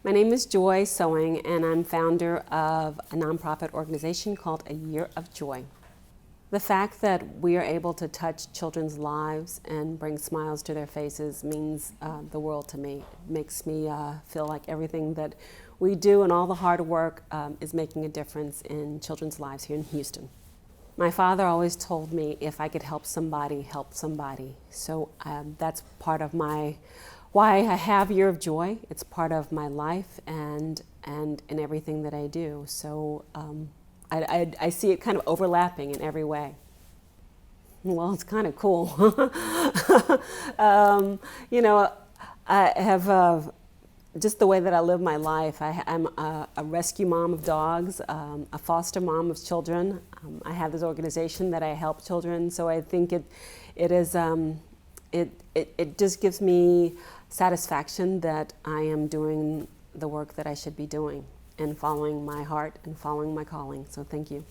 My name is Joy Sewing, and I'm founder of a nonprofit organization called A Year of Joy. The fact that we are able to touch children's lives and bring smiles to their faces means the world to me. It makes me feel like everything that we do and all the hard work is making a difference in children's lives here in Houston. My father always told me if I could help somebody, help somebody. So that's part of why I have Year of Joy. It's part of my life and in everything that I do. So I see it kind of overlapping in every way. Well, it's kind of cool. I have just the way that I live my life. I'm a rescue mom of dogs, a foster mom of children. I have this organization that I help children. So I think it just gives me satisfaction that I am doing the work that I should be doing and following my heart and following my calling. So thank you.